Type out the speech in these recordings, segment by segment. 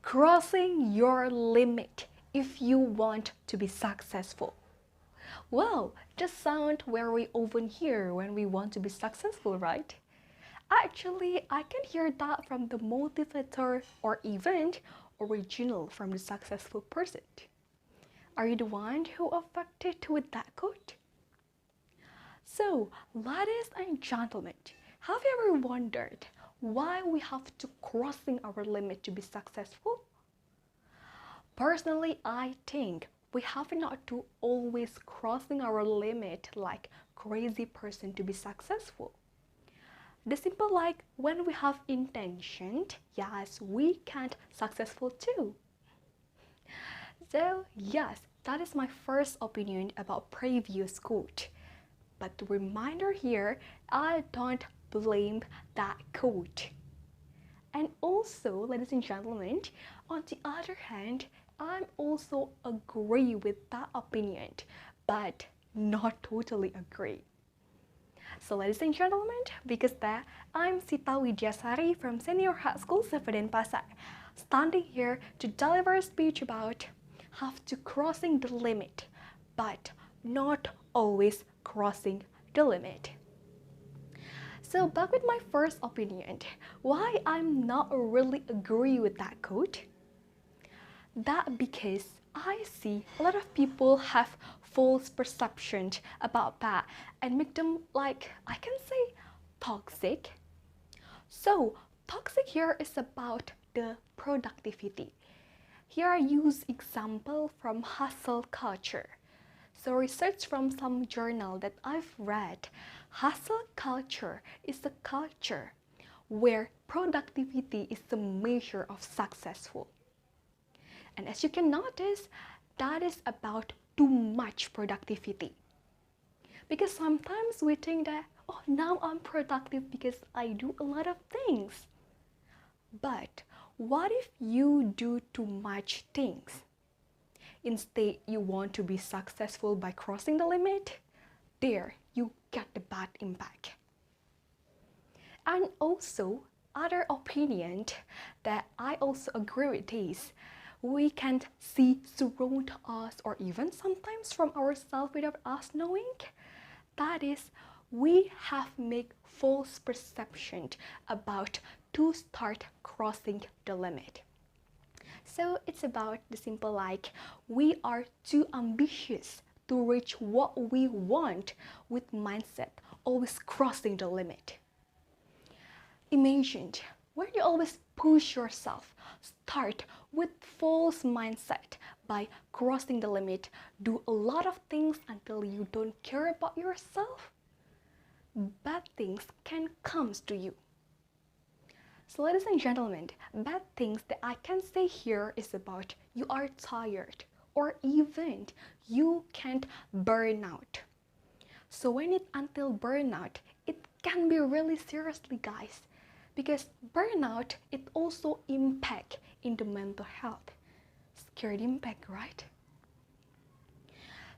crossing your limit if you want to be successful. Well, just sound very often here when we want to be successful, right? Actually, I can hear that from the motivator or event original from the successful person. Are you the one who affected with that quote? So, ladies and gentlemen, have you ever wondered why we have to crossing our limit to be successful? Personally, I think we have not to always crossing our limit like crazy person to be successful. The simple like when we have intention, yes, we can't successful too. So yes, that is my first opinion about previous quote. But the reminder here, I don't blame that quote. And also, ladies and gentlemen, on the other hand, I'm also agree with that opinion, but not totally agree. So ladies and gentlemen, because that, I'm Sita Widyasari from Senior High School 7th Pasar, standing here to deliver a speech about have to crossing the limit, but not always crossing the limit. So back with my first opinion, why I'm not really agree with that quote? That because I see a lot of people have false perceptions about that and make them like, I can say, toxic. So toxic here is about the productivity. Here I use example from hustle culture. So research from some journal that I've read, hustle culture is a culture where productivity is the measure of successful. And as you can notice, that is about too much productivity. Because sometimes we think that, oh, now I'm productive because I do a lot of things. But what if you do too much things? Instead, you want to be successful by crossing the limit? There, you get the bad impact. And also, other opinion that I also agree with is, we can see surround us or even sometimes from ourselves without us knowing. That is, we have make false perception about to start crossing the limit. So it's about the simple like we are too ambitious to reach what we want with mindset always crossing the limit. Imagine when you always push yourself, start with false mindset by crossing the limit, do a lot of things until you don't care about yourself, bad things can come to you. So ladies and gentlemen, bad things that I can say here is about you are tired or even you can't burn out. So when it until burnout, it can be really seriously guys. Because burnout, it also impact in the mental health. Scary impact, right?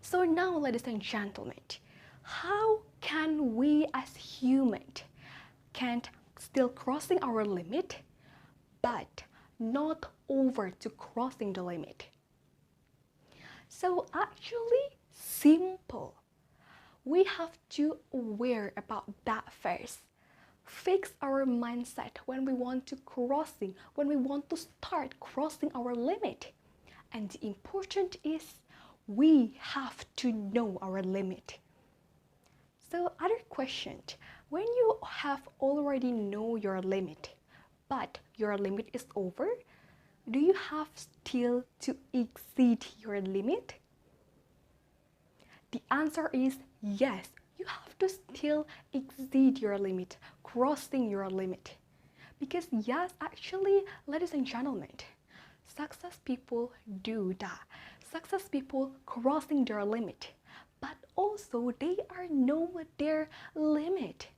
So now, ladies and gentlemen, how can we as humans can't still crossing our limit, but not over to crossing the limit? So actually, simple. We have to aware about that first. Fix our mindset when we want to start crossing our limit. And the important is we have to know our limit. So other question, when you have already know your limit, but your limit is over, do you have still to exceed your limit? The answer is yes. You have to still exceed your limit, crossing your limit. Because yes, actually, ladies and gentlemen, success people do that. Success people crossing their limit. But also, they are know their limit.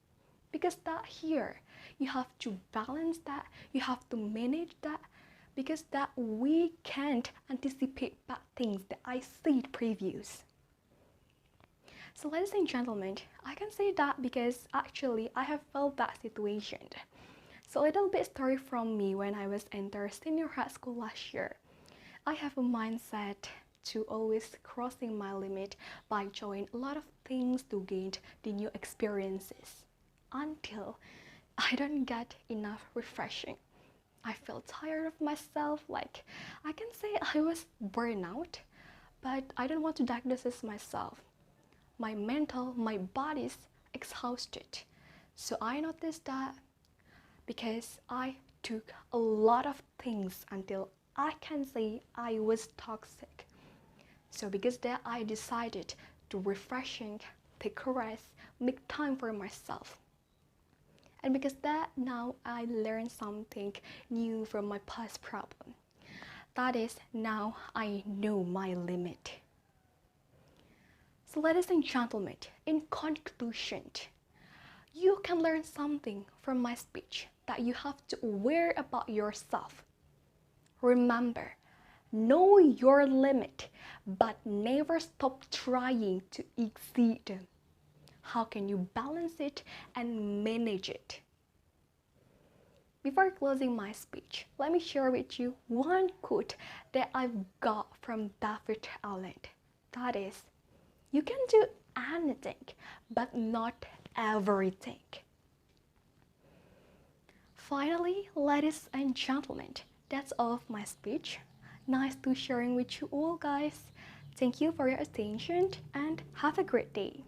Because that here, you have to balance that, you have to manage that. Because that we can't anticipate bad things that I said previous. So ladies and gentlemen, I can say that because actually I have felt that situation. So a little bit story from me when I was enter senior high school last year. I have a mindset to always crossing my limit by joining a lot of things to gain the new experiences until I don't get enough refreshing. I felt tired of myself, like I can say I was burnout, but I don't want to diagnose myself. My mental, my body's exhausted. So I noticed that because I took a lot of things until I can say I was toxic. So because that I decided to refreshing, take a rest, make time for myself. And because that now I learned something new from my past problem. That is, now I know my limit. So ladies and gentlemen, in conclusion, you can learn something from my speech that you have to aware about yourself. Remember, know your limit, but never stop trying to exceed them. How can you balance it and manage it? Before closing my speech, let me share with you one quote that I've got from David Allen. That is, you can do anything, but not everything. Finally, ladies and gentlemen, that's all of my speech. Nice to sharing with you all, guys. Thank you for your attention and have a great day.